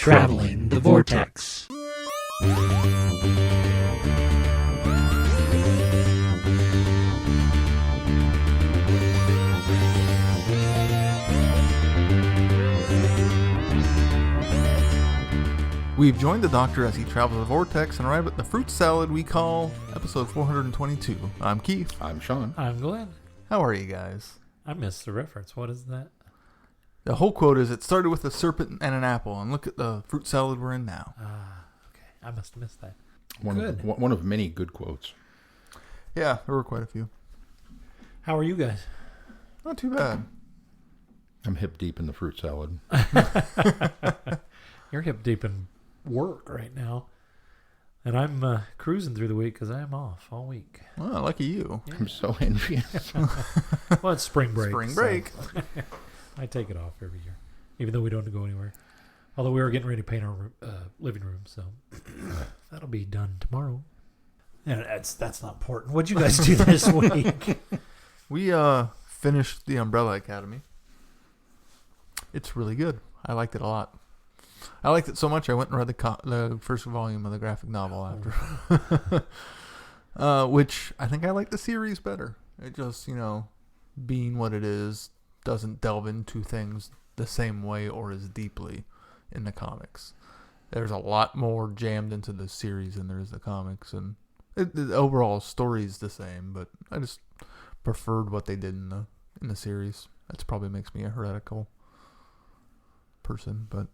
Traveling the Vortex. We've joined the Doctor as he travels the Vortex and arrive at the fruit salad we call episode 422. I'm Keith. I'm Sean. I'm Glenn. How are you guys? I missed the reference. What is that? The whole quote is, it started with a serpent and an apple, and look at the fruit salad we're in now. Okay. I must have missed that. One of many good quotes. Yeah, there were quite a few. How are you guys? Not too bad. I'm hip deep in the fruit salad. You're hip deep in work right now. And I'm cruising through the week because I am off all week. Well, lucky you. Yeah. I'm so envious. Well, it's spring break. Spring break. So I take it off every year, even though we don't go anywhere. Although we are getting ready to paint our living room, so that'll be done tomorrow. And that's not important. What'd you guys do this week? We finished The Umbrella Academy. It's really good. I liked it a lot. I liked it so much I went and read the first volume of the graphic novel after. Which I think I like the series better. It just, being what it is, doesn't delve into things the same way or as deeply in the comics. There's a lot more jammed into the series than there is the comics, and the overall story is the same, but I just preferred what they did in the series. That probably makes me a heretical person, but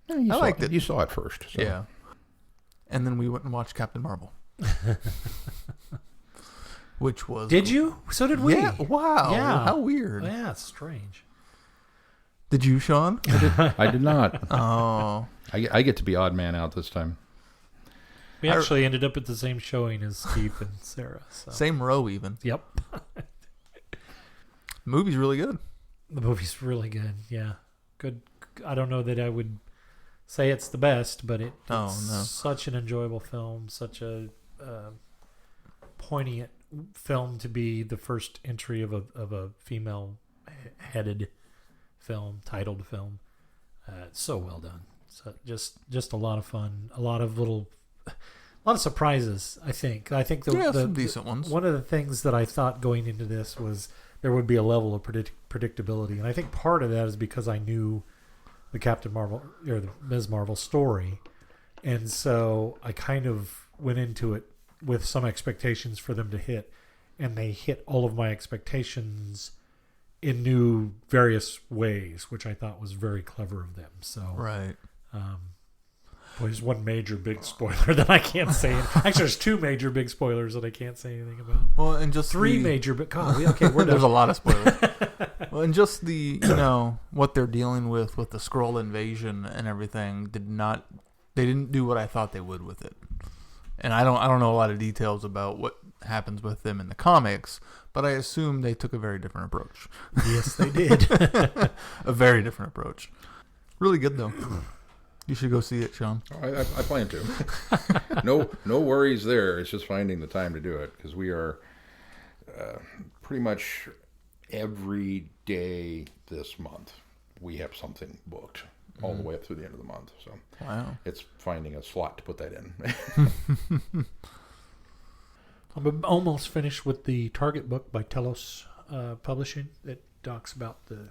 I liked it. You saw it first. So. Yeah. And then we went and watched Captain Marvel. Which was... Did you? So did we. Yeah. Wow. Yeah. How weird. Yeah, it's strange. Did you, Sean? I did not. Oh. I get to be odd man out this time. We actually ended up at the same showing as Steve and Sarah. So. Same row even. Yep. The movie's really good. The movie's really good. Yeah. Good. I don't know that I would say it's the best, but it's such an enjoyable film, such a poignant film to be the first entry of a female-headed film, titled film. So well done. So just a lot of fun, a lot of surprises. I think some decent ones. One of the things that I thought going into this was there would be a level of predictability, and I think part of that is because I knew the Captain Marvel or the Ms. Marvel story, and so I kind of went into it with some expectations for them to hit, and they hit all of my expectations in new various ways, which I thought was very clever of them. So right. There's one major big spoiler that I can't say. Actually, there's two major big spoilers that I can't say anything about. Well, and just three major, but we're done. There's a lot of spoilers. Well, and just the what they're dealing with the Skrull invasion and everything they didn't do what I thought they would with it. And I don't know a lot of details about what happens with them in the comics, but I assume they took a very different approach. Yes, they did. A very different approach. Really good though. You should go see it, Sean. I plan to. No worries there. It's just finding the time to do it, because we are pretty much every day this month we have something booked all the way up through the end of the month. So wow, it's finding a slot to put that in. I'm almost finished with the Target book by Telos Publishing that talks about the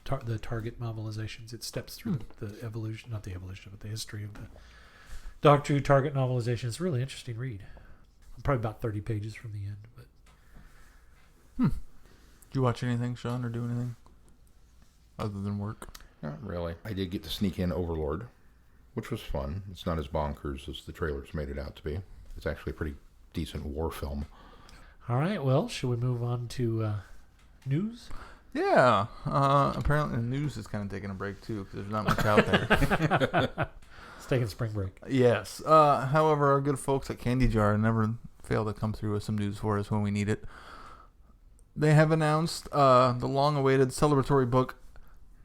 Target novelizations. It steps through the evolution, not the evolution, but the history of the Doctor Who Target novelization. It's a really interesting read. I'm probably about 30 pages from the end. But Did you watch anything, Sean, or do anything other than work? Not really. I did get to sneak in Overlord, which was fun. It's not as bonkers as the trailers made it out to be. It's actually a pretty decent war film. All right, well, should we move on to news? Yeah. Apparently the news is kind of taking a break, too, because there's not much out there. It's taking spring break. Yes. However, our good folks at Candy Jar never fail to come through with some news for us when we need it. They have announced the long-awaited celebratory book,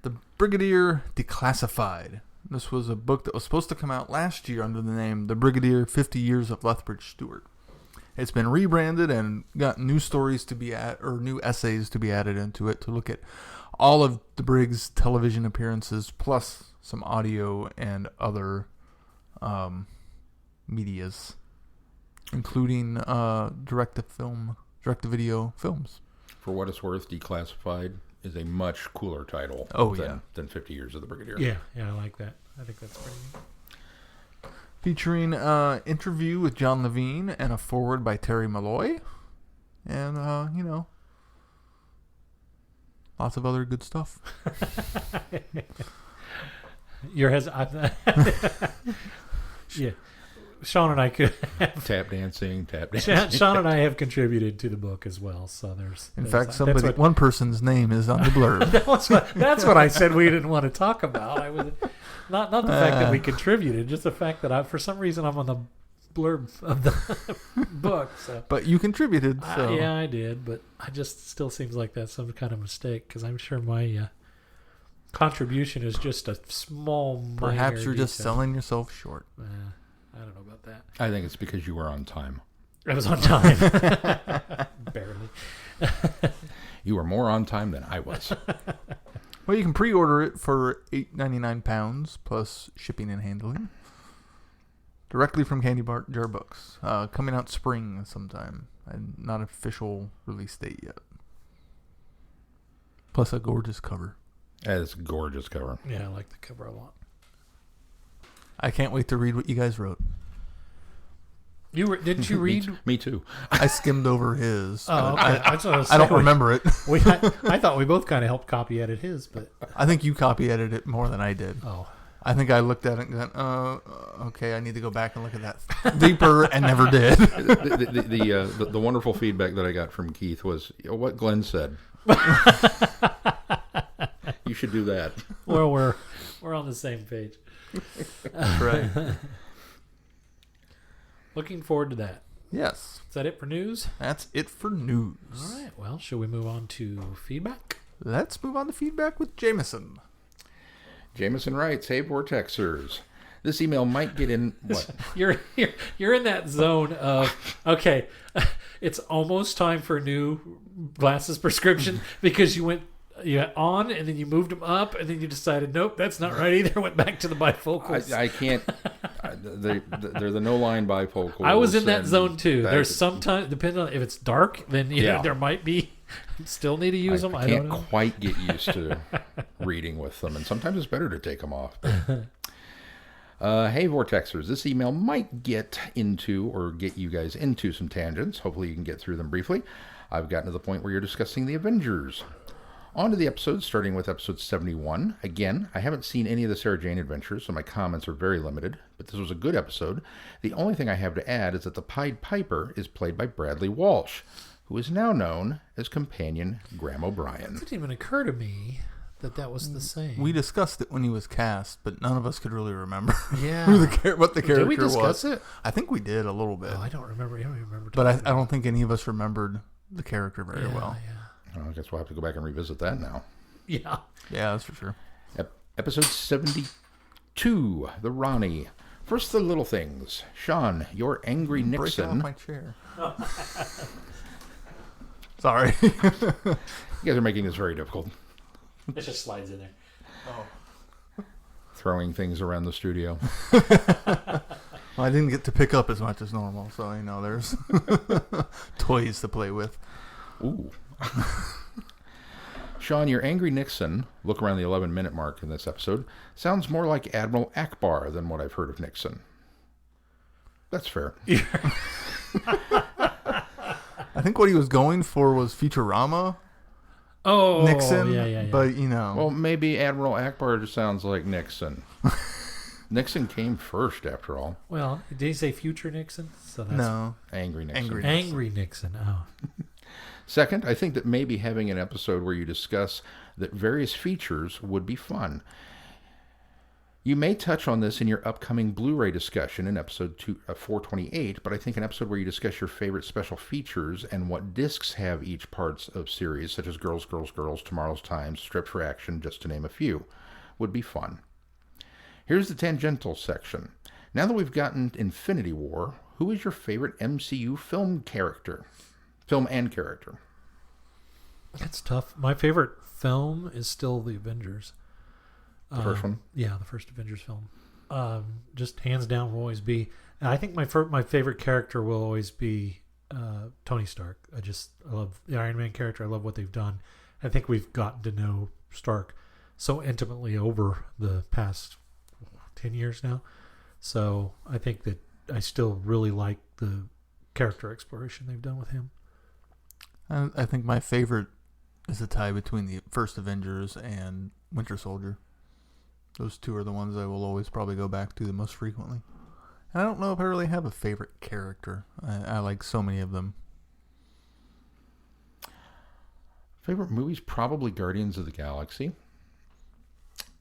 The Brigadier Declassified. This was a book that was supposed to come out last year under the name The Brigadier 50 Years of Lethbridge Stewart. It's been rebranded and got new stories to be new essays to be added into it to look at all of the Briggs television appearances, plus some audio and other medias, including direct-to-video films. For what it's worth, Declassified is a much cooler title than 50 Years of the Brigadier. Yeah, I like that. I think that's pretty neat. Featuring an interview with John Levine and a foreword by Terry Malloy. And, lots of other good stuff. Yeah. Sean and I could have tap dancing. Sean and I have contributed to the book as well. So in fact, one person's name is on the blurb. that's what I said we didn't want to talk about. I was not the fact that we contributed, just the fact that for some reason I'm on the blurb of the book. So. But you contributed. So. Yeah, I did. But I just still seems like that's some kind of mistake because I'm sure my contribution is just a small. Perhaps you're just selling yourself short. I don't know about that. I think it's because you were on time. I was on time. Barely. You were more on time than I was. Well, you can pre-order it for £8.99 plus shipping and handling. Directly from Candy Jar Books. Coming out spring sometime. And not an official release date yet. Plus a gorgeous cover. It's a gorgeous cover. Yeah, I like the cover a lot. I can't wait to read what you guys wrote. Didn't you read? Me too. I skimmed over his. Oh, okay. I don't remember it. I thought we both kind of helped copy edit his, but I think you copy edited it more than I did. Oh, I think I looked at it and went, okay, I need to go back and look at that deeper, and never did. The wonderful feedback that I got from Keith was what Glenn said. You should do that. Well, we're on the same page. Right. Looking forward to that. Yes. Is that it for news? That's it for news. All right. Well, shall we move on to feedback? Let's move on to feedback with Jameson. Jameson writes, "Hey, Vortexers. This email might get in..." What? You're in that zone of, okay, it's almost time for a new glasses prescription because you went on and then you moved them up and then you decided, nope, that's not right either. Went back to the bifocals. I can't. They're the no-line bifocals. I was in that zone too. There's sometimes, depending on if it's dark, then there might be. Still need to use them. I don't know. Quite get used to reading with them, and sometimes it's better to take them off. Hey, Vortexers, this email might get you guys into some tangents. Hopefully you can get through them briefly. I've gotten to the point where you're discussing the Avengers. On to the episodes, starting with episode 71. Again, I haven't seen any of the Sarah Jane adventures, so my comments are very limited, but this was a good episode. The only thing I have to add is that the Pied Piper is played by Bradley Walsh, who is now known as companion Graham O'Brien. It didn't even occur to me that was the same. We discussed it when he was cast, but none of us could really remember what the character was. Did we discuss it? I think we did a little bit. Oh, I don't remember. I don't even remember. But I don't think any of us remembered the character very well. Yeah. I guess we'll have to go back and revisit that now. Yeah. Yeah, that's for sure. Episode 72, The Ronnie. First, the little things. Sean, your angry Nixon. Breaking off my chair. Sorry. You guys are making this very difficult. It just slides in there. Oh. Throwing things around the studio. Well, I didn't get to pick up as much as normal, so there's toys to play with. Ooh. Sean, your angry Nixon, look around the 11-minute mark in this episode, sounds more like Admiral Akbar than what I've heard of Nixon. That's fair. I think what he was going for was Futurama. Oh, Nixon. Yeah. But, Well, maybe Admiral Akbar just sounds like Nixon. Nixon came first, after all. Well, did he say future Nixon? So that's no. Angry Nixon. Angry Nixon. Oh. Second, I think that maybe having an episode where you discuss that various features would be fun. You may touch on this in your upcoming Blu-ray discussion in episode 428, but I think an episode where you discuss your favorite special features and what discs have each parts of series, such as Girls, Girls, Girls, Tomorrow's Times, Stripped for Action, just to name a few, would be fun. Here's the tangential section. Now that we've gotten Infinity War, who is your favorite MCU film and character? It's tough. My favorite film is still The Avengers. The first one? Yeah, the first Avengers film. Just hands down will always be. And I think my favorite character will always be Tony Stark. I love the Iron Man character. I love what they've done. I think we've gotten to know Stark so intimately over the past 10 years now. So I think that I still really like the character exploration they've done with him. I think my favorite is the tie between the first Avengers and Winter Soldier. Those two are the ones I will always probably go back to the most frequently. And I don't know if I really have a favorite character. I like so many of them. Favorite movies? Probably Guardians of the Galaxy.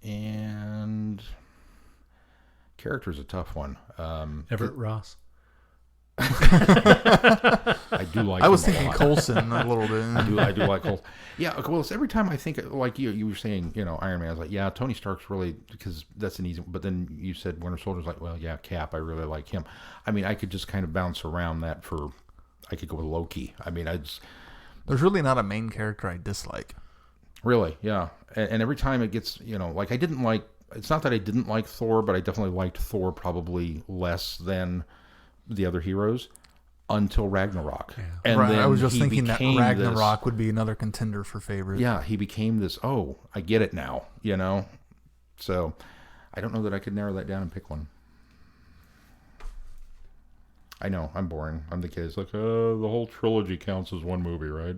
And character's a tough one. Everett Ross. I do like. I was him thinking a lot. Coulson a little bit. I do like Coulson. Yeah, well, it's every time I think like you were saying, Iron Man. I was like, yeah, Tony Stark's really, because that's an easy. But then you said Winter Soldier's like, well, yeah, Cap. I really like him. I mean, I could just kind of bounce around that for. I could go with Loki. I mean, There's really not a main character I dislike. Really, yeah. And every time it gets, like I didn't like. It's not that I didn't like Thor, but I definitely liked Thor probably less than the other heroes until Ragnarok. Yeah. And right, then I was just he thinking that became Ragnarok would be another contender for favorite. Yeah, he became this, I get it now, So I don't know that I could narrow that down and pick one. I know, I'm boring. I'm the kid. It's like, the whole trilogy counts as one movie, right?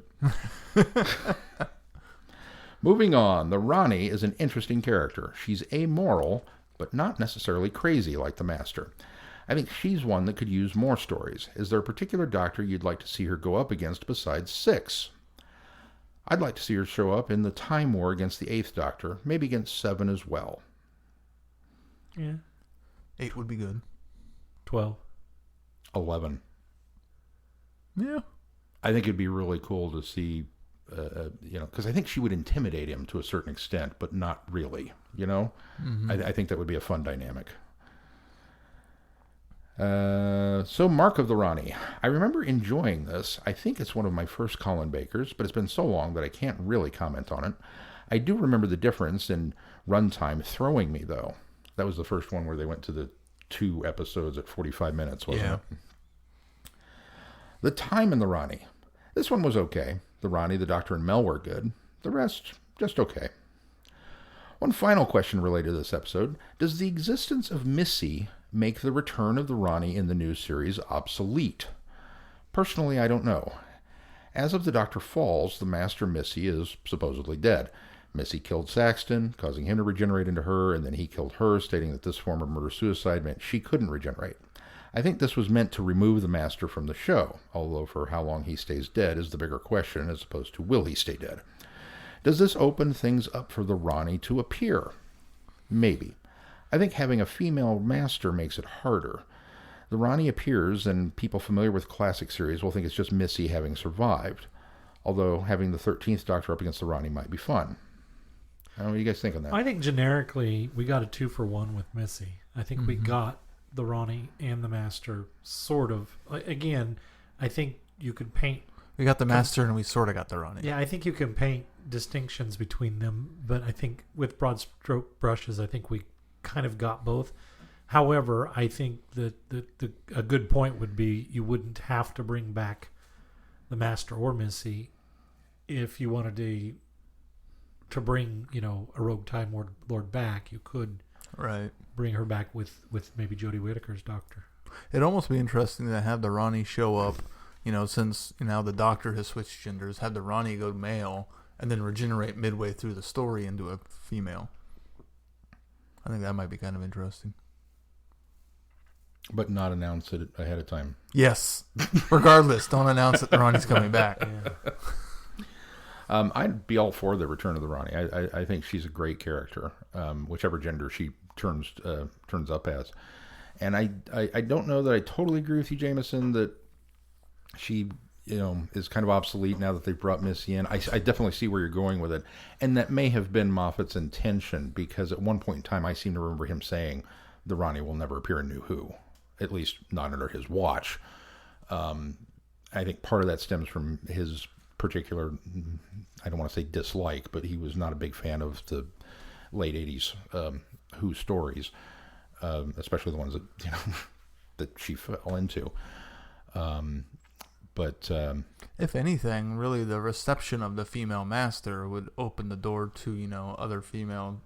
Moving on, the Ronnie is an interesting character. She's amoral, but not necessarily crazy like the Master. I think she's one that could use more stories. Is there a particular doctor you'd like to see her go up against besides 6? I'd like to see her show up in the Time War against the 8th Doctor, maybe against 7 as well. Yeah. 8 would be good. 12. 11. Yeah. I think it'd be really cool to see, because I think she would intimidate him to a certain extent, but not really, Mm-hmm. I think that would be a fun dynamic. So Mark of the Ronnie. I remember enjoying this. I think it's one of my first Colin Bakers, but it's been so long that I can't really comment on it. I do remember the difference in runtime throwing me, though. That was the first one where they went to the 2 episodes at 45 minutes, wasn't it? The time in the Ronnie. This one was okay. The Ronnie, the Doctor, and Mel were good. The rest, just okay. One final question related to this episode. Does the existence of Missy make the return of the Ronnie in the new series obsolete? Personally, I don't know. As of the Doctor Falls, the Master Missy is supposedly dead. Missy killed Saxton, causing him to regenerate into her, and then he killed her, stating that this form of murder-suicide meant she couldn't regenerate. I think this was meant to remove the Master from the show, although for how long he stays dead is the bigger question, as opposed to will he stay dead. Does this open things up for the Ronnie to appear? Maybe. I think having a female Master makes it harder. The Ronnie appears, and people familiar with classic series will think it's just Missy having survived, although having the 13th Doctor up against the Ronnie might be fun. I don't know what you guys think on that. I think generically we got a 2-for-1 with Missy. I think we got the Ronnie and the Master sort of. Again, I think you could paint. We got the Master and we sort of got the Ronnie. Yeah, I think you can paint distinctions between them, but I think with broad stroke brushes, I think we kind of got both. However, I think that a good point would be you wouldn't have to bring back the Master or Missy if you wanted to bring a Rogue Time Lord back. You could bring her back with maybe Jodie Whittaker's Doctor. It'd almost be interesting to have the Ronnie show up, since now the Doctor has switched genders, have the Ronnie go male and then regenerate midway through the story into a female. I think that might be kind of interesting. But not announce it ahead of time. Yes. Regardless, don't announce that the Ronnie's coming back. Yeah. I'd be all for the return of the Ronnie. I think she's a great character, whichever gender she turns up as. And I don't know that I totally agree with you, Jameson, that she is kind of obsolete now that they've brought Missy in. I definitely see where you're going with it. And that may have been Moffat's intention, because at one point in time I seem to remember him saying the Ronnie will never appear in New Who, at least not under his watch. I think part of that stems from his particular, I don't want to say dislike, but he was not a big fan of the late 80s Who stories, especially the ones that, that she fell into. But if anything, really the reception of the female master would open the door to, other female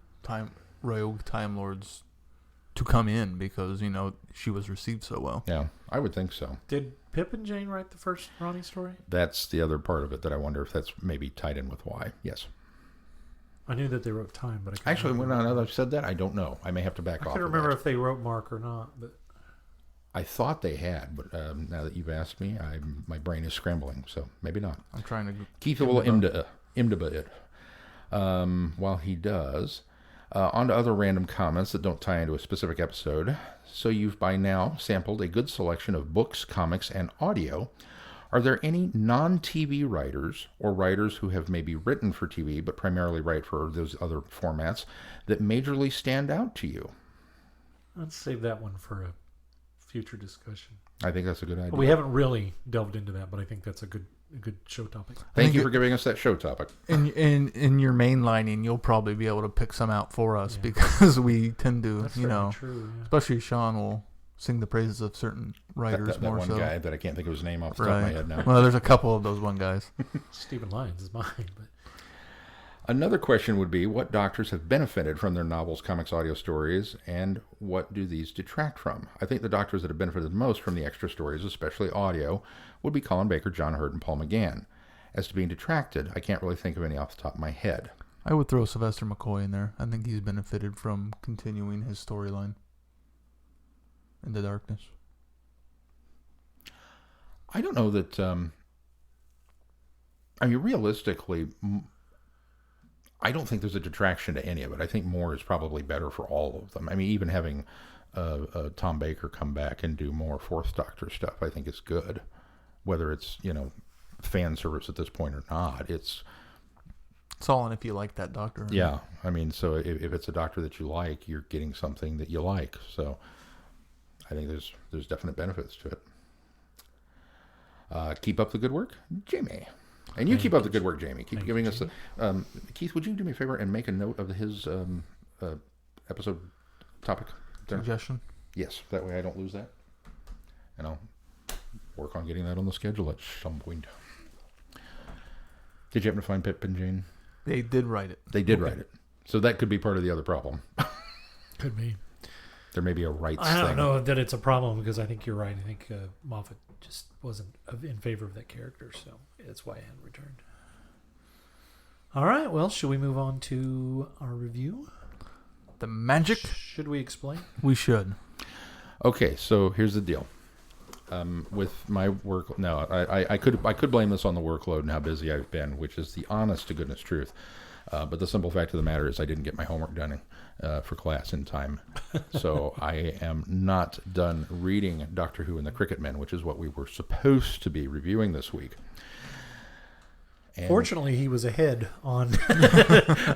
rogue Time Lords to come in because, she was received so well. Yeah, I would think so. Did Pip and Jane write the first Ronnie story? That's the other part of it that I wonder if that's maybe tied in with why. Yes. I knew that they wrote Time, but I couldn't Actually, remember. now that I've said that, I don't know. I may have to back off. I couldn't remember if they wrote Mark or not, but I thought they had, but now that you've asked me, my brain is scrambling, so maybe not. I'm trying to... Keith will imdb it. While he does, on to other random comments that don't tie into a specific episode. So you've by now sampled a good selection of books, comics, and audio. Are there any non-TV writers or writers who have maybe written for TV but primarily write for those other formats that majorly stand out to you? let's save that one for a future discussion. I think that's a good idea. We haven't really delved into that, but I think that's a good show topic. Thank you for giving us that show topic. In your mainlining, you'll probably be able to pick some out for us because we tend to, That's true, yeah. especially Sean will sing the praises of certain writers that more one so. guy that I can't think of his name off the top of my head now. Well, there's a couple of those one guys. Stephen Lyons is mine, but Another question would be, what doctors have benefited from their novels, comics, audio stories, and what do these detract from? I think the doctors that have benefited the most from the extra stories, especially audio, would be Colin Baker, John Hurt, and Paul McGann. As to being detracted, I can't really think of any off the top of my head. I would throw Sylvester McCoy in there. I think he's benefited from continuing his storyline in the darkness. I don't know that, realistically, I don't think there's a detraction to any of it. I think more is probably better for all of them. I mean, even having Tom Baker come back and do more Fourth Doctor stuff, I think is good. Whether it's, fan service at this point or not, it's all in if you like that doctor. Yeah. I mean, so if it's a doctor that you like, you're getting something that you like. So I think there's definite benefits to it. Keep up the good work, Jamie. And you keep up the good work, Jamie. Keep giving us the... Keith, would you do me a favor and make a note of his episode topic? Suggestion? Yes, that way I don't lose that. And I'll work on getting that on the schedule at some point. Did you happen to find Pip and Jane? They did write it. They did write it. So that could be part of the other problem. could be. There may be a rights thing. I don't know that it's a problem because I think you're right. I think Moffat just wasn't in favor of that character, so that's why I hadn't returned. All right, well, should we move on to our review? The magic? Should we explain? We should. Okay, so here's the deal. With my work, no, I could blame this on the workload and how busy I've been, which is the honest to goodness truth. But the simple fact of the matter is I didn't get my homework done for class in time. So I am not done reading Doctor Who and the Krikkitmen, which is what we were supposed to be reviewing this week. And fortunately, he was ahead on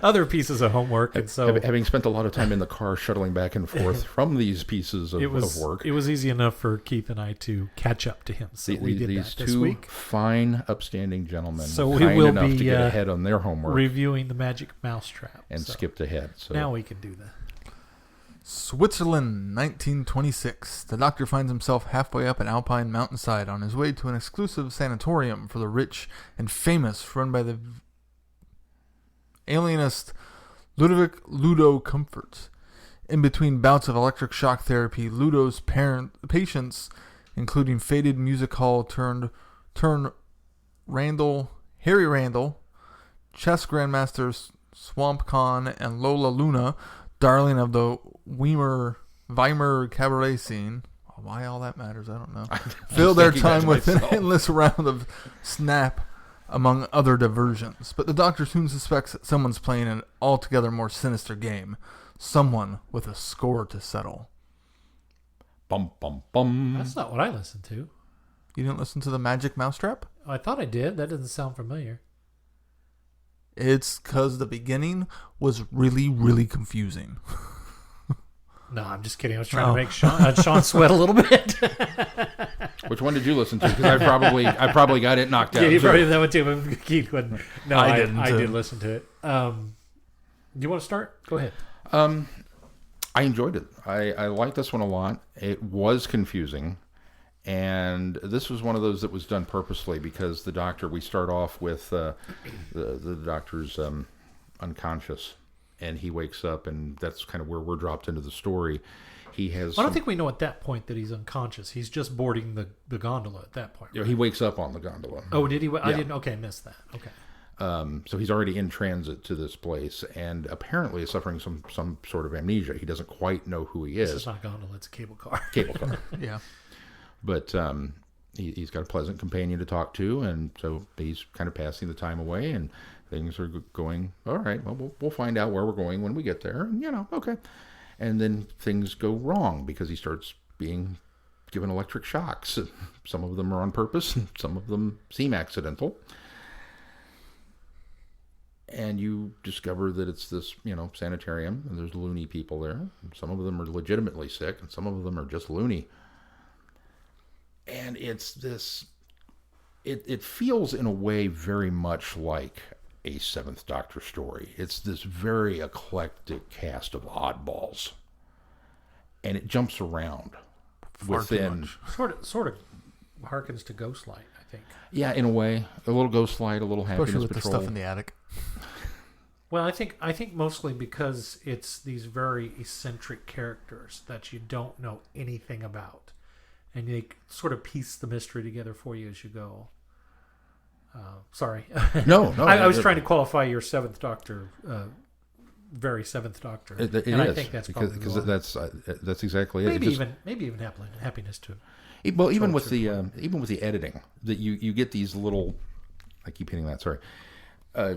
other pieces of homework, and so having spent a lot of time in the car shuttling back and forth from these pieces of work, it was easy enough for Keith and I to catch up to him. So we did these that this two week. Fine, upstanding gentlemen, so we kind will enough be to get ahead on their homework, reviewing the Magic Mousetrap, and skipped ahead. So now we can do that. Switzerland, 1926. The Doctor finds himself halfway up an alpine mountainside on his way to an exclusive sanatorium for the rich and famous run by the alienist Ludo Comfort. In between bouts of electric shock therapy, Ludo's patients, including faded music hall turn Harry Randall, chess grandmasters Swamp Khan, and Lola Luna, darling of the Weimar cabaret scene. Why all that matters, I don't know. Fill their time with an endless round of snap, among other diversions. But the Doctor soon suspects that someone's playing an altogether more sinister game. Someone with a score to settle. Bum, bum, bum. That's not what I listened to. You didn't listen to the Magic Mousetrap? I thought I did. That doesn't sound familiar. It's because the beginning was really, really confusing. No, I'm just kidding. I was trying to make Sean sweat a little bit. Which one did you listen to? Because I probably got it knocked out. Yeah, you too. probably did that one too. But Keith wouldn't. No, I didn't. I did listen to it. Do you want to start? Go ahead. I enjoyed it. I liked this one a lot. It was confusing. And this was one of those that was done purposely because the doctor, we start off with the doctor's unconscious, and he wakes up, and that's kind of where we're dropped into the story. He has. I don't think we know at that point that he's unconscious. He's just boarding the gondola at that point. You know, he wakes up on the gondola. Oh, did he? I Yeah. didn't. Okay, I missed that. Okay. So he's already in transit to this place, and apparently is suffering some sort of amnesia. He doesn't quite know who he is. It's not a gondola. It's a cable car. Cable car. Yeah. But he's got a pleasant companion to talk to, and so he's kind of passing the time away, and things are going, all right, well, we'll find out where we're going when we get there, and, okay. And then things go wrong because he starts being given electric shocks. Some of them are on purpose, and some of them seem accidental. And you discover that it's this, sanitarium, and there's loony people there. Some of them are legitimately sick, and some of them are just loony. And it's this, it feels in a way very much like a Seventh Doctor story. It's this very eclectic cast of oddballs. And it jumps around within. Sort of harkens to Ghostlight, I think. Yeah, in a way. A little Ghostlight, a little Happiness Especially with Patrol. the stuff in the attic. Well, I think mostly because it's these very eccentric characters that you don't know anything about, and they sort of piece the mystery together for you as you go. Sorry. No. I was trying to qualify your Seventh Doctor, very Seventh Doctor, It and is, I think that's because probably that's exactly maybe it. maybe even happiness too. Well, even with the editing, that you get these little. I keep hitting that. Sorry.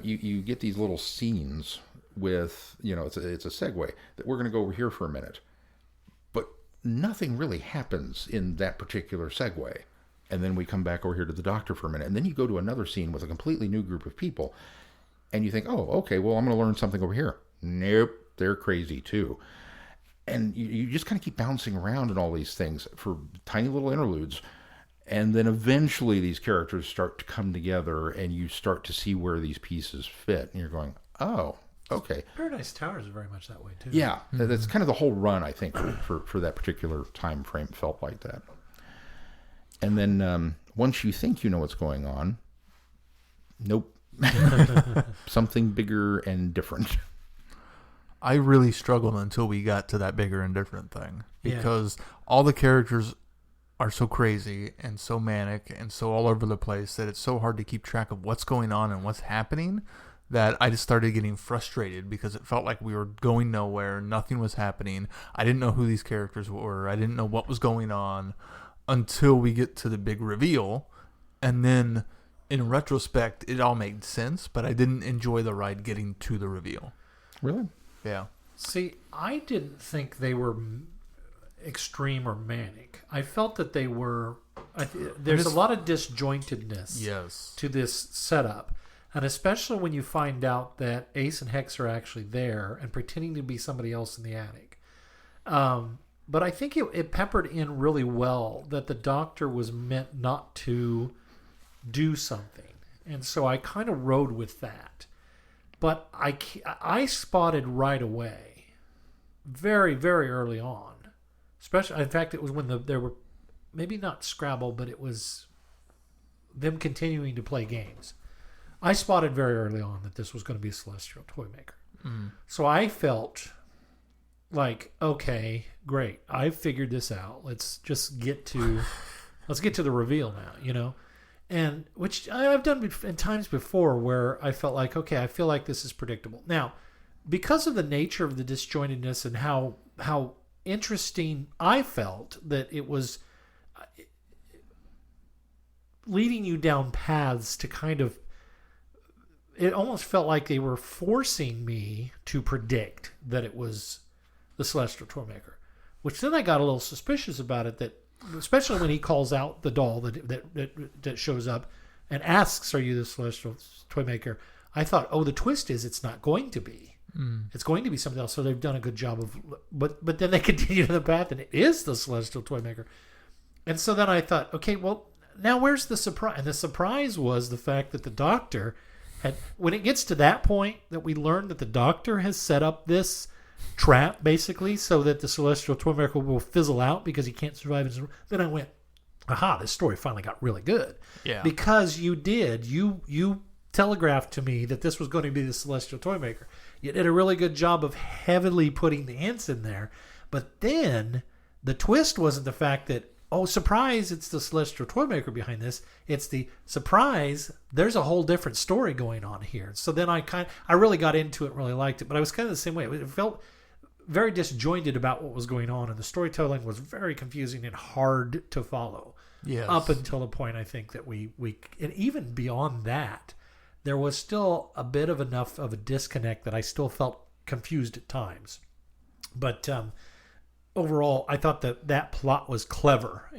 You get these little scenes with, it's a segue that we're going to go over here for a minute, but nothing really happens in that particular segue. And then we come back over here to the doctor for a minute, and then you go to another scene with a completely new group of people, and you think, oh, okay, well, I'm going to learn something over here. Nope, they're crazy too. And you just kind of keep bouncing around in all these things for tiny little interludes. And then eventually these characters start to come together, and you start to see where these pieces fit. And you're going, oh, okay. Paradise Tower is very much that way too. Yeah, that's kind of the whole run, I think, for that particular time frame felt like that. And then once you think you know what's going on, nope. Something bigger and different. I really struggled until we got to that bigger and different thing. Because all the characters are so crazy and so manic and so all over the place that it's so hard to keep track of what's going on and what's happening, that I just started getting frustrated because it felt like we were going nowhere. Nothing was happening. I didn't know who these characters were. I didn't know what was going on until we get to the big reveal. And then in retrospect, it all made sense, but I didn't enjoy the ride getting to the reveal. Really? Yeah. See, I didn't think they were extreme or manic. I felt that they were. There's a lot of disjointedness to this setup, and especially when you find out that Ace and Hex are actually there and pretending to be somebody else in the attic. But I think it peppered in really well that the Doctor was meant not to do something, and so I kind of rode with that. But I spotted right away, very, very early on, especially, in fact, it was when there were, maybe not Scrabble, but it was them continuing to play games. I spotted very early on that this was going to be a Celestial Toymaker. So I felt like, okay, great, I figured this out. Let's just get to the reveal now, And which I've done in times before where I felt like, okay, I feel like this is predictable. Now, because of the nature of the disjointedness and how interesting I felt that it was leading you down paths to kind of, it almost felt like they were forcing me to predict that it was the Celestial Toymaker, which then I got a little suspicious about it, that especially when he calls out the doll that shows up and asks, "Are you the Celestial Toymaker?" I thought, oh, the twist is it's not going to be. It's going to be something else. So they've done a good job of, but then they continue to the path, and it is the Celestial Toymaker. And so then I thought, okay, well, now where's the surprise? And the surprise was the fact that the Doctor had, when it gets to that point that we learned that the Doctor has set up this trap basically so that the Celestial Toymaker will fizzle out because he can't survive his, then I went, aha, this story finally got really good. Yeah. Because you telegraphed to me that this was going to be the Celestial Toymaker. You did a really good job of heavily putting the hints in there. But then the twist wasn't the fact that, oh, surprise, it's the Celestial Toymaker behind this. It's the surprise, there's a whole different story going on here. So then I really got into it and really liked it. But I was kind of the same way. It felt very disjointed about what was going on, and the storytelling was very confusing and hard to follow. Yes. Up until the point I think that we and even beyond that, there was still a bit of enough of a disconnect that I still felt confused at times. But overall, I thought that plot was clever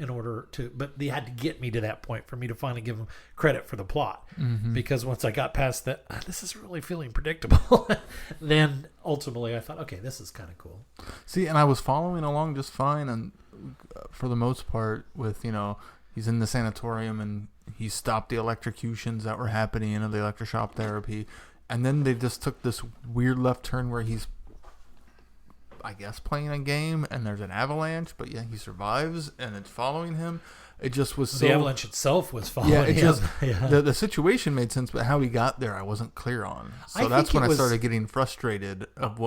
but they had to get me to that point for me to finally give them credit for the plot. Mm-hmm. Because once I got past that, this is really feeling predictable, then ultimately I thought, okay, this is kind of cool. See, and I was following along just fine, and for the most part with, he's in the sanatorium and he stopped the electrocutions that were happening and the electroshock therapy, and then they just took this weird left turn where he's, I guess, playing a game and there's an avalanche, but yeah, he survives and it's following him. It just was so... The avalanche itself was following him. The situation made sense, but how he got there I wasn't clear on. So that's when I started getting frustrated of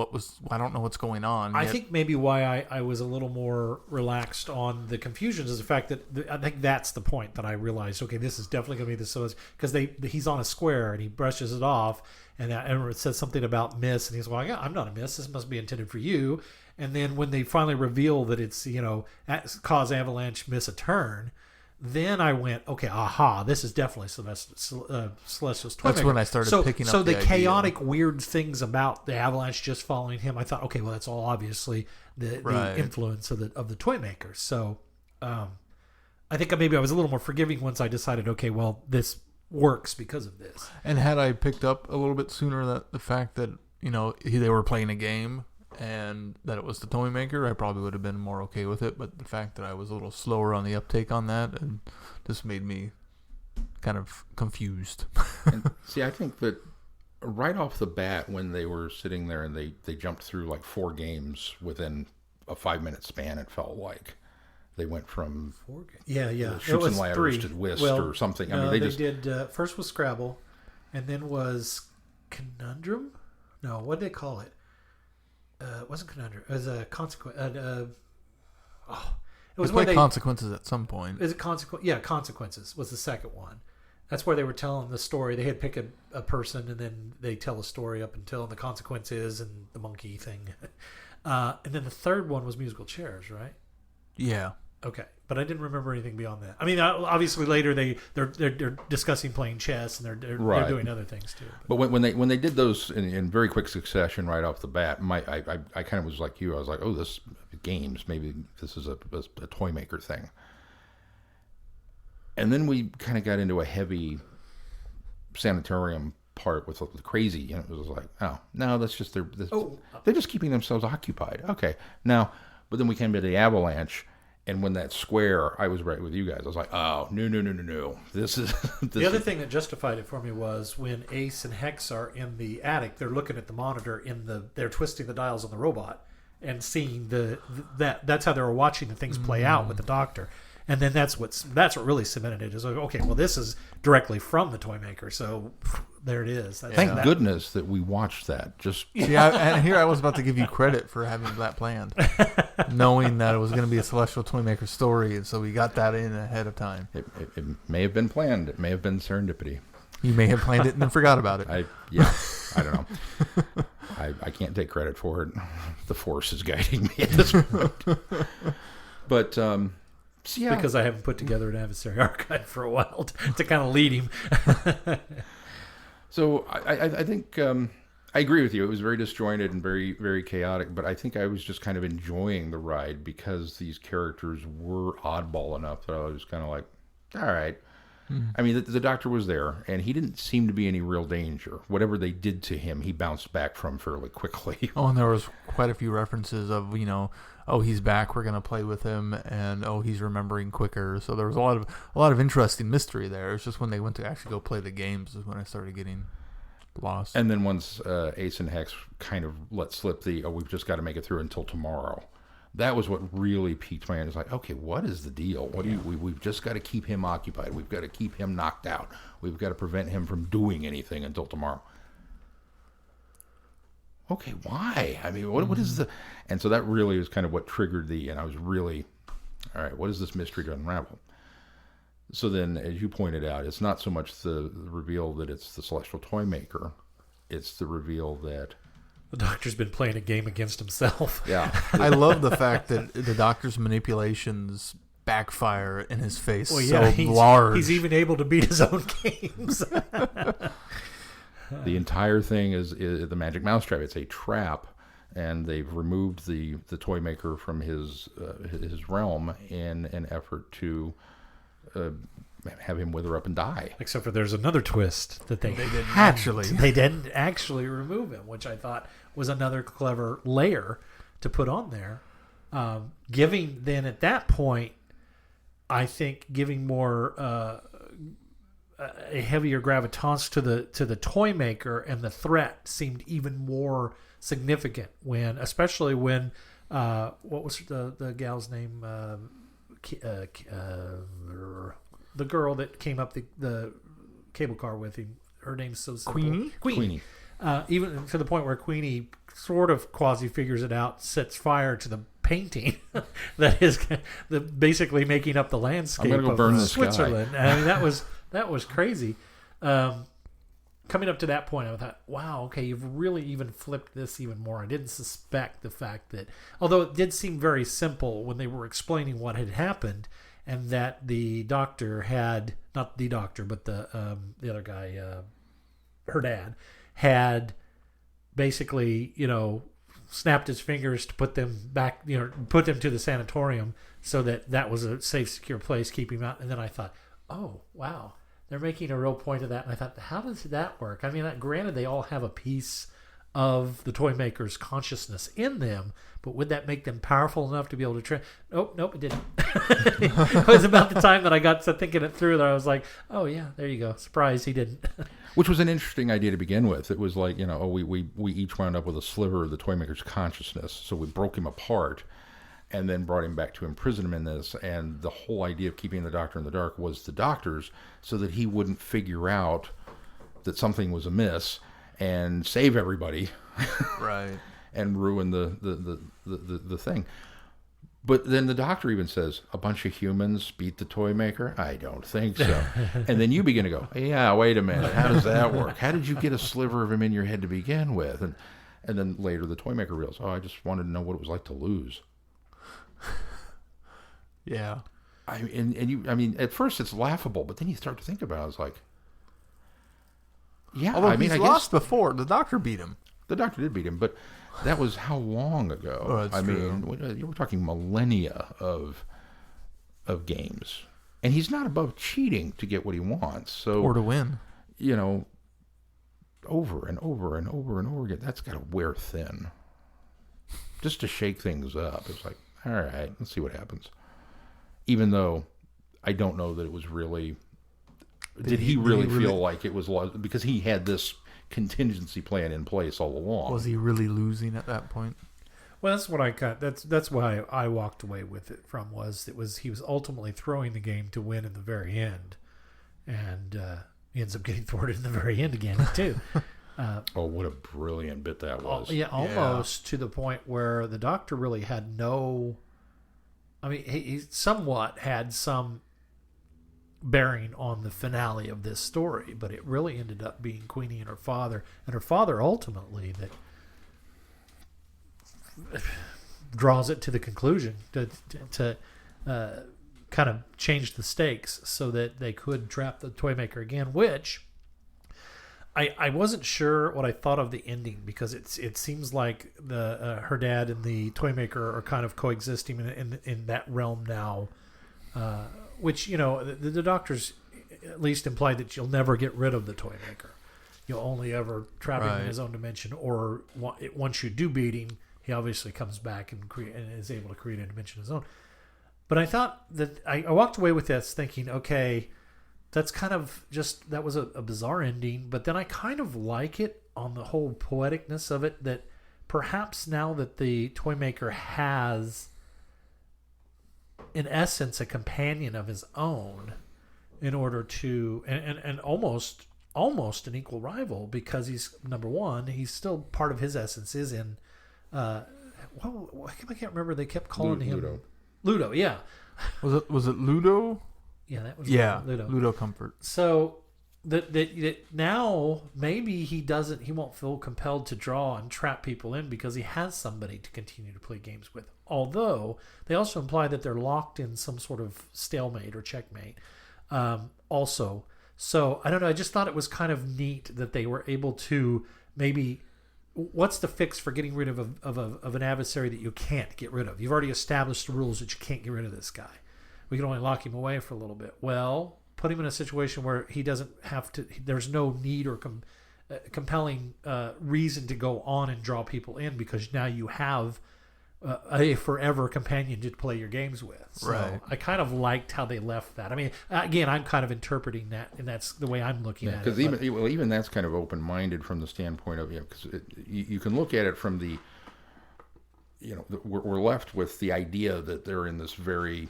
I don't know what's going on. I think maybe why I was a little more relaxed on the confusions is the fact that I think that's the point that I realized, okay, this is definitely going to be the Celestial, because he's on a square and he brushes it off, and it says something about miss, and he's like, I'm not a miss, this must be intended for you. And then when they finally reveal that it's, cause avalanche miss a turn, then I went, okay, aha, this is definitely Celestial's Toymaker. That's when I started picking up the chaotic, weird things about the avalanche just following him, I thought, okay, well, that's all obviously the influence of the Toymaker. So I think maybe I was a little more forgiving once I decided, okay, well, this works because of this. And had I picked up a little bit sooner that the fact that, they were playing a game and that it was the Toymaker, I probably would have been more okay with it. But the fact that I was a little slower on the uptake on that and just made me kind of confused. And see, I think that right off the bat, when they were sitting there and they jumped through like 4 games within a 5-minute span, it felt like they went from Chutes and Ladders to Whist or something. I mean, they did first was Scrabble, and then was Conundrum. No, what did they call it? It wasn't Conundrum. It was a consequence. It was where they Consequences at some point. Is it Consequences was the second one. That's where they were telling the story. They had picked a person, and then they tell a story up until the consequences and the monkey thing. And then the third one was musical chairs, right? Yeah. Okay, but I didn't remember anything beyond that. I mean, obviously later they're discussing playing chess, and they're doing other things too. But when they did those in very quick succession right off the bat, I kind of was like you. I was like, oh, this games, maybe this is a Toymaker thing. And then we kind of got into a heavy sanatorium part with the crazy, and it was like, oh, no, that's just they're just keeping themselves occupied. Okay, now, but then we came to the avalanche. And when that square, I was right with you guys. I was like, oh, no. This is... The other thing that justified it for me was when Ace and Hex are in the attic, they're looking at the monitor, they're twisting the dials on the robot and seeing that's how they were watching the things play out with the Doctor. And then that's what really cemented it. Is like, okay, well, this is directly from the Toymaker, so there it is. Thank goodness that we watched that. And here I was about to give you credit for having that planned, knowing that it was going to be a Celestial Toymaker story, and so we got that in ahead of time. It may have been planned. It may have been serendipity. You may have planned it and then forgot about it. I don't know. I can't take credit for it. The Force is guiding me at this point. But yeah. Because I haven't put together an adversary archive for a while to kind of lead him. So I think I agree with you. It was very disjointed and very, very chaotic, but I think I was just kind of enjoying the ride because these characters were oddball enough that I was kind of like, all right. I mean, the doctor was there, and he didn't seem to be any real danger. Whatever they did to him, he bounced back from fairly quickly. Oh, and there was quite a few references of, oh, he's back, we're gonna play with him, and oh, he's remembering quicker. So there was a lot of interesting mystery there. It's just when they went to actually go play the games is when I started getting lost. And then once Ace and Hex kind of let slip we've just got to make it through until tomorrow. That was what really piqued my interest. Like, okay, what is the deal? We've just got to keep him occupied. We've got to keep him knocked out. We've got to prevent him from doing anything until tomorrow. Okay, why? I mean, what is the... And so that really was kind of what triggered and I was really, all right, what is this mystery to unravel? So then, as you pointed out, it's not so much the reveal that it's the Celestial Toy Maker. It's the reveal that... The Doctor's been playing a game against himself. Yeah. I love the fact that the Doctor's manipulations backfire in his face he's large. He's even able to beat his own games. The entire thing is the Magic Mousetrap. It's a trap, and they've removed the toy maker from his realm in an effort to have him wither up and die. Except for there's another twist that they didn't actually remove him, which I thought was another clever layer to put on there. Giving then at that point, I think giving more a heavier gravitas to the toy maker, and the threat seemed even more significant especially when what was the gal's name? The girl that came up the cable car with him. Her name's so simple. Queenie. Even to the point where Queenie sort of quasi figures it out, sets fire to the painting that is basically making up the landscape I'm gonna go burn of the Switzerland. sky. I mean, that was crazy. Coming up to that point, I thought, wow, okay, you've really even flipped this even more. I didn't suspect the fact that, although it did seem very simple when they were explaining what had happened, and that the doctor had, not the doctor, but the other guy, her dad, had basically, snapped his fingers to put them back, put them to the sanatorium so that was a safe, secure place, keep him out. And then I thought, oh, wow, they're making a real point of that. And I thought, how does that work? I mean, granted, they all have a piece of the toy maker's consciousness in them, but would that make them powerful enough to be able to Nope, it didn't. It was about the time that I got to thinking it through that I was like, oh yeah, there you go. Surprise, he didn't. Which was an interesting idea to begin with. It was like, we each wound up with a sliver of the toy maker's consciousness. So we broke him apart and then brought him back to imprison him in this. And the whole idea of keeping the Doctor in the dark was the Doctor's, so that he wouldn't figure out that something was amiss and save everybody. Right. And ruin the thing. But then the Doctor even says, a bunch of humans beat the toy maker? I don't think so. And then you begin to go, yeah, wait a minute. How does that work? How did you get a sliver of him in your head to begin with? And then later the toy maker realizes, I just wanted to know what it was like to lose. Yeah. I mean, at first it's laughable, but then you start to think about it. It's like, yeah. Although he's I lost before. The Doctor beat him. The Doctor did beat him, but that was how long ago? Oh, that's true. You were talking millennia of games, and he's not above cheating to get what he wants. So, or to win, over and over and over and over again. That's got to wear thin. Just to shake things up, it's like, all right, let's see what happens. Even though I don't know that it was really. Did he really feel like it was because he had this contingency plan in place all along? Was he really losing at that point? Well, that's what I got. That's why I walked away with it from he was ultimately throwing the game to win in the very end, and he ends up getting thwarted in the very end again too. What a brilliant bit that was! Almost to the point where the Doctor really had no. I mean, he somewhat had some bearing on the finale of this story, but it really ended up being Queenie and her father ultimately that draws it to the conclusion to kind of change the stakes so that they could trap the toy maker again, which I wasn't sure what I thought of the ending, because it seems like the her dad and the toy maker are kind of coexisting in that realm now. Which, the Doctor's at least implied that you'll never get rid of the toy maker. You'll only ever trap him in his own dimension, or once you do beat him, he obviously comes back and is able to create a dimension of his own. But I thought that I walked away with this thinking, okay, that's kind of just, that was a bizarre ending, but then I kind of like it on the whole poeticness of it, that perhaps now that the toy maker has, in essence, a companion of his own, in order to, and almost an equal rival, because he's, number one, he's still part of his essence is in, I can't remember, they kept calling him Ludo, yeah. Was it Ludo? Yeah, that was Ludo Comfort. So that now maybe he won't feel compelled to draw and trap people in because he has somebody to continue to play games with. Although they also imply that they're locked in some sort of stalemate or checkmate. Also, so I don't know. I just thought it was kind of neat that they were able to maybe. What's the fix for getting rid of an adversary that you can't get rid of? You've already established the rules that you can't get rid of this guy. We can only lock him away for a little bit. Well, put him in a situation where he doesn't have to. There's no need or compelling reason to go on and draw people in, because now you have a forever companion to play your games with. So right. I kind of liked how they left that. I mean, again, I'm kind of interpreting that, and that's the way I'm looking at it. Because even that's kind of open-minded from the standpoint of, because you can look at it from the, we're left with the idea that they're in this very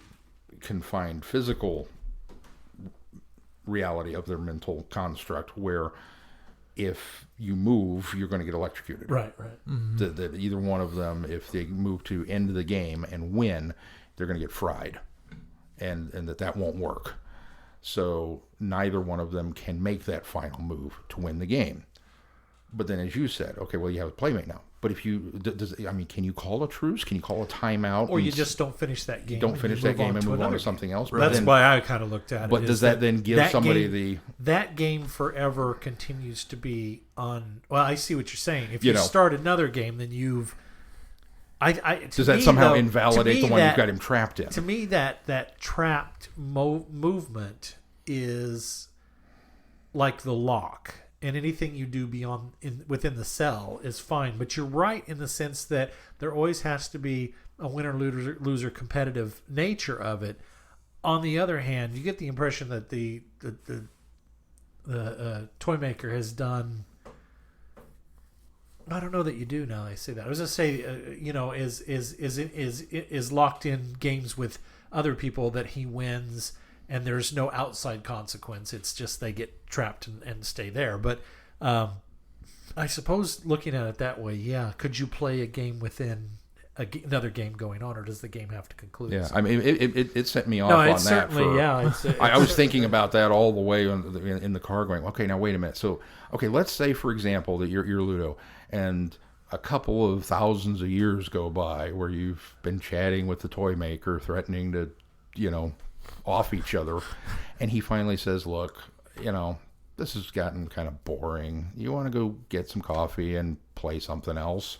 confined physical reality of their mental construct, where if you move, you're going to get electrocuted. Right. Mm-hmm. That either one of them, if they move to end the game and win, they're going to get fried, and that won't work. So neither one of them can make that final move to win the game. But then, as you said, okay, well, you have a playmate now. But if you, can you call a truce? Can you call a timeout? Or you just don't finish that game. You don't finish that game and move on to something else. Right. That's why I kind of looked at it. But does that then give somebody that game forever continues to be on? Well, I see what you're saying. If you start another game, then you've. Does that somehow invalidate the one you've got him trapped in? To me, that trapped movement is like the lock. And anything you do within the cell is fine. But you're right in the sense that there always has to be a winner-loser competitive nature of it. On the other hand, you get the impression that the toy maker has done. I don't know that you do now. I say that. I was going to say, is locked in games with other people that he wins. And there's no outside consequence. It's just they get trapped and stay there. But I suppose looking at it that way, yeah. Could you play a game within another game going on, or does the game have to conclude? Yeah, I mean, it sent me off on that. Certainly, yeah. I was thinking about that all the way in the car going, okay, now wait a minute. So, okay, let's say, for example, that you're Ludo, and a couple of thousands of years go by where you've been chatting with the toy maker, threatening to, off each other, and he finally says, look, this has gotten kind of boring. You want to go get some coffee and play something else?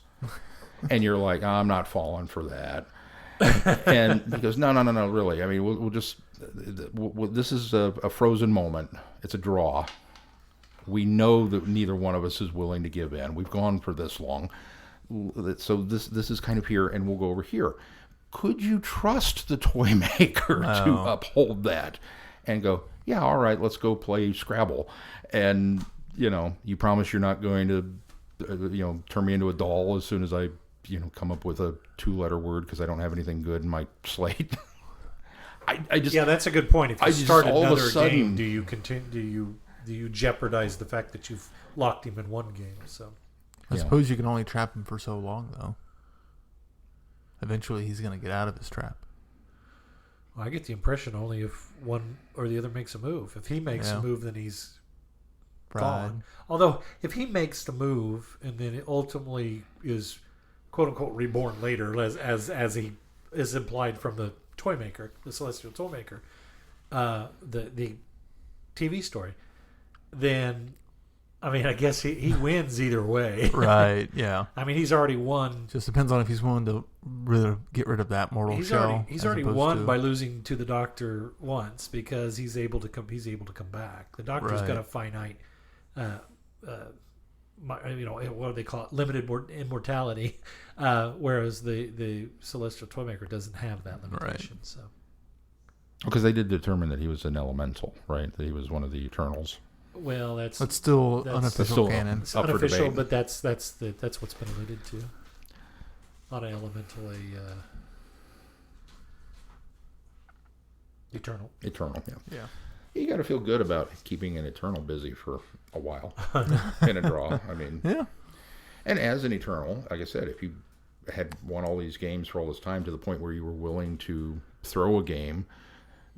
And you're like, I'm not falling for that. And he goes, no, really. I mean, we'll just, this is a frozen moment. It's a draw. We know that neither one of us is willing to give in. We've gone for this long. So this is kind of here, and we'll go over here. Could you trust the toy maker to uphold that and go, yeah, all right, let's go play Scrabble. And, you promise you're not going to, turn me into a doll as soon as I, come up with a 2-letter word because I don't have anything good in my slate. I just, yeah, that's a good point. If you start another game, do you continue? Do you jeopardize the fact that you've locked him in one game? So, I suppose you can only trap him for so long, though. Eventually, he's going to get out of his trap. Well, I get the impression only if one or the other makes a move. If he makes a move, then he's gone. Although, if he makes the move and then it ultimately is "quote unquote" reborn later, as he is implied from the toy maker, the celestial toy maker, the TV story, then I mean, I guess he wins either way. Right, yeah. I mean, he's already won. Just depends on if he's willing to get rid of that mortal shell. He's already won by losing to the Doctor once because he's able to come back. The Doctor's got a finite, what do they call it? Limited immortality, whereas the Celestial Toymaker doesn't have that limitation. Right. So, because they did determine that he was an elemental, right? That he was one of the Eternals. Well, that's still unofficial canon. It's unofficial, but that's what's been alluded to. Not an elemental, eternal. Eternal, yeah. Yeah. You got to feel good about keeping an Eternal busy for a while in a draw. I mean, yeah. And as an Eternal, like I said, if you had won all these games for all this time to the point where you were willing to throw a game,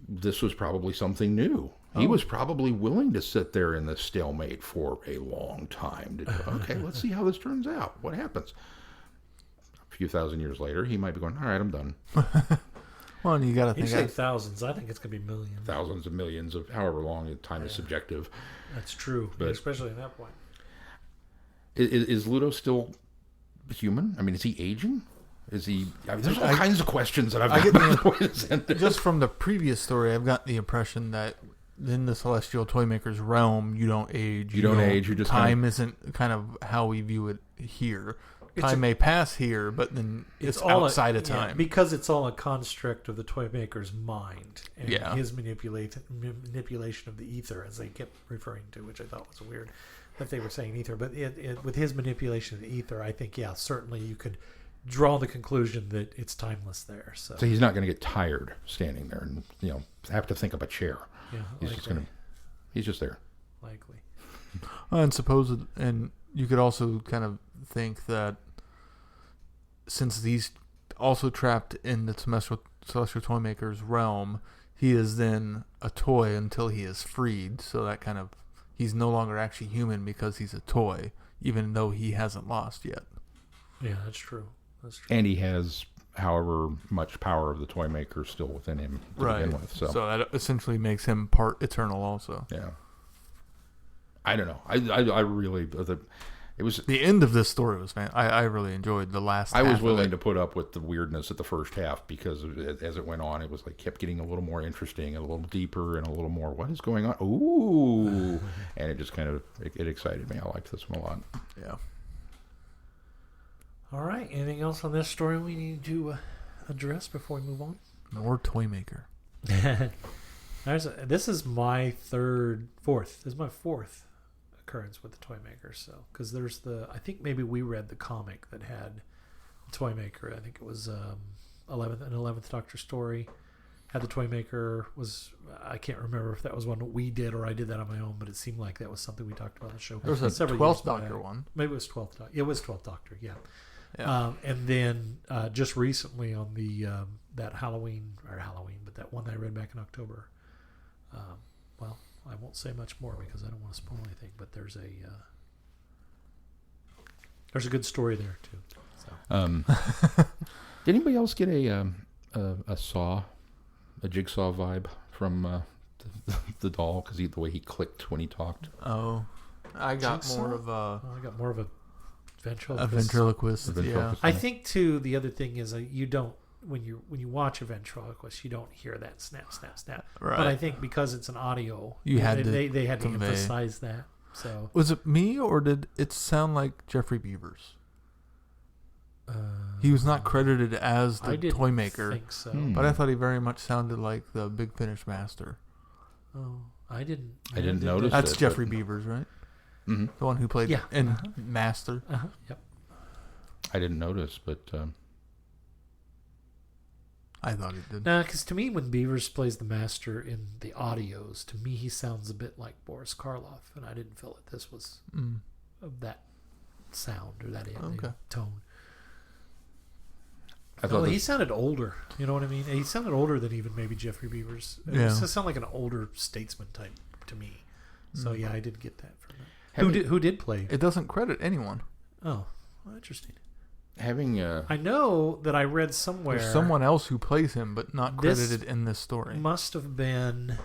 this was probably something new. He was probably willing to sit there in this stalemate for a long time. To go, okay, let's see how this turns out. What happens? A few thousand years later, he might be going, all right, I'm done. Well, and you got to think... You say thousands. I think it's going to be millions. Thousands of millions of however long time is subjective. That's true, but especially at that point. Is Ludo still human? I mean, is he aging? Is he... I mean, there's all kinds of questions that I've got. Just from the previous story, I've got the impression that in the Celestial Toymaker's realm, you don't age. You don't age. You just time isn't kind of how we view it here. Time may pass here, but then it's outside of time. Because it's all a construct of the Toymaker's mind and his manipulation of the ether, as they kept referring to, which I thought was weird that they were saying ether. But with his manipulation of the ether, I think, certainly you could draw the conclusion that it's timeless there. So he's not going to get tired standing there and have to think of a chair. Yeah, he's just there. Likely. And you could also kind of think that since he's also trapped in the Celestial Toymaker's realm, he is then a toy until he is freed. So that kind of, he's no longer actually human because he's a toy, even though he hasn't lost yet. Yeah, that's true. And he has however much power of the Toymaker still within him to begin with. So that essentially makes him part Eternal also. Yeah. I don't know. I really... It was the end of this story was I really enjoyed the last. I was willing to put up with the weirdness at the first half because as it went on, it was kept getting a little more interesting and a little deeper and a little more. What is going on? Ooh, and it just kind of it excited me. I liked this one a lot. Yeah. All right. Anything else on this story we need to address before we move on? More Toymaker. This is my fourth. This is my fourth occurrence with the Toymaker. So, because there's I think maybe we read the comic that had the Toymaker. I think it was an 11th Doctor story. Had the Toymaker was, I can't remember if that was one that we did or I did that on my own, but it seemed like that was something we talked about on the show. There was a 12th Doctor one. Maybe it was 12th Doctor. It was 12th Doctor, yeah. And then just recently on the that Halloween, but that one that I read back in October. Well, I won't say much more because I don't want to spoil anything. But there's a good story there too. So. Did anybody else get a jigsaw vibe from the doll? Because the way he clicked when he talked. Oh, I got more of a ventriloquist. Yeah. I think too. The other thing is you don't when you watch a ventriloquist, you don't hear that snap, snap, snap. Right. But I think because it's an audio, they had to emphasize that. So was it me or did it sound like Jeffrey Beavers? He was not credited as the Toymaker. I think so. But I thought he very much sounded like the Big Finish Master. Oh, I didn't notice. That's Jeffrey Beavers, right? Mm-hmm. The one who played in Master. Yep. I didn't notice, but I thought he did. No, because to me, when Beavers plays the Master in the audios, to me he sounds a bit like Boris Karloff, and I didn't feel that this was of that sound or that tone. He sounded older. You know what I mean? He sounded older than even maybe Jeffrey Beavers. It just sounded like an older statesman type to me. So yeah, I did get that from him. Who did play? It doesn't credit anyone. Oh, well, interesting. I know that I read somewhere there's someone else who plays him, but not credited in this story. Must have been.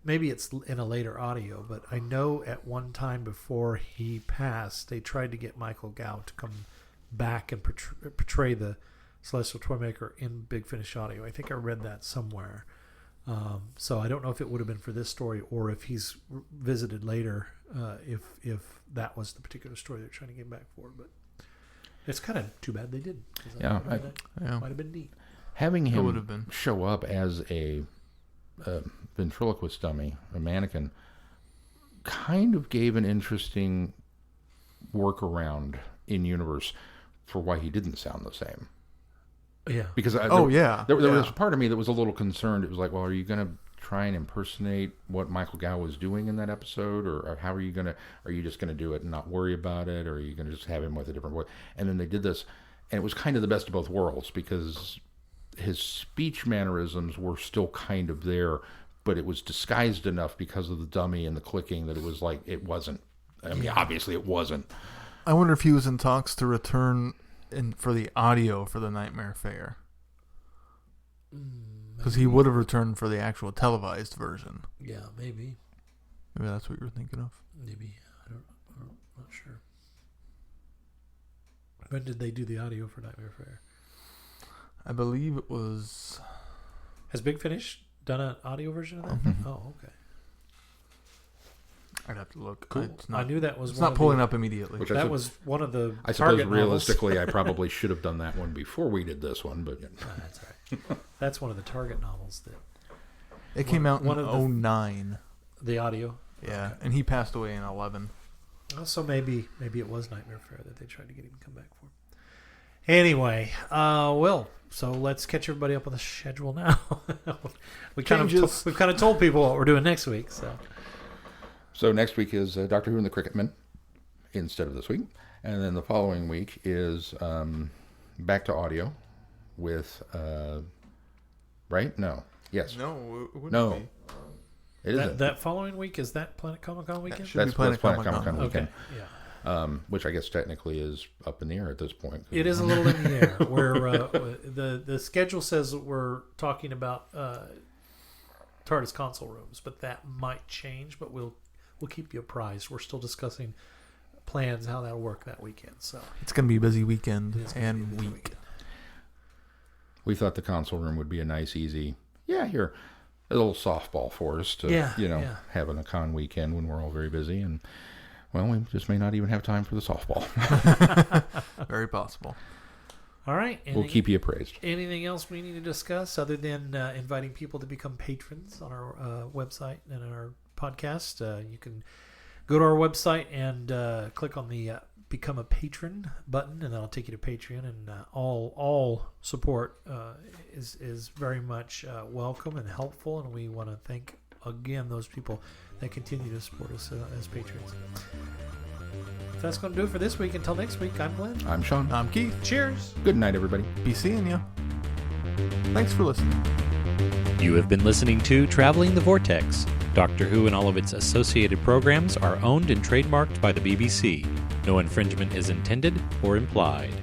maybe it's in a later audio, but I know at one time before he passed, they tried to get Michael Gow to come back and portray the Celestial Toymaker in Big Finish audio. I think I read that somewhere. So I don't know if it would have been for this story or if he's visited later, if that was the particular story they're trying to get back for. But it's kind of too bad they didn't. Yeah, might have been neat. Having him show up as a ventriloquist dummy, a mannequin, kind of gave an interesting workaround in universe for why he didn't sound the same. Yeah. Because there was part of me that was a little concerned. It was like, well, are you going to try and impersonate what Michael Gow was doing in that episode, or how are you just going to do it and not worry about it, or are you going to just have him with a different voice? And then they did this, and it was kind of the best of both worlds because his speech mannerisms were still kind of there, but it was disguised enough because of the dummy and the clicking that it was like it wasn't. I mean, obviously it wasn't. I wonder if he was in talks to return for the audio for the Nightmare Fair. Because he would have returned for the actual televised version. Yeah, maybe. Maybe that's what you were thinking of. Maybe. I'm not sure. When did they do the audio for Nightmare Fair? I believe it was... Has Big Finish done an audio version of that? Mm-hmm. Oh, okay. I'd have to look. Cool. I knew that was. It's not pulling up immediately. That was one of the. I suppose realistically, I probably should have done that one before we did this one, but that's right. That's one of the Target novels that. It came out in 2009. The audio. Yeah, okay. And he passed away in 2011. So maybe it was Nightmare Fair that they tried to get him to come back for. Anyway, so let's catch everybody up on the schedule now. we've kind of told people what we're doing next week, So next week is Doctor Who and the Krikkitmen instead of this week. And then the following week is back to audio with, right? No. Yes. No, it wouldn't no. be. It isn't. That following week, is that Planet Comic-Con weekend? That's Planet Comic-Con weekend. Okay, yeah. Which I guess technically is up in the air at this point. It is a little in the air. Where the schedule says that we're talking about TARDIS console rooms, but that might change, but we'll keep you apprised. We're still discussing plans, how that'll work that weekend. So it's going to be a busy weekend and week. We thought the console room would be a nice, easy, here, a little softball for us to, having a con weekend when we're all very busy. And, well, we just may not even have time for the softball. Very possible. All right. We'll keep you appraised. Anything else we need to discuss other than inviting people to become patrons on our website and our podcast? You can go to our website and click on the Become a Patron button, and that'll take you to Patreon. And all support is very much welcome and helpful, and we want to thank again those people that continue to support us as patrons. That's going to do it for this week. Until next week, I'm Glenn. I'm Sean. I'm Keith. Cheers. Good night, everybody. Be seeing you. Thanks for listening. You have been listening to Traveling the Vortex. Doctor Who and all of its associated programs are owned and trademarked by the BBC. No infringement is intended or implied.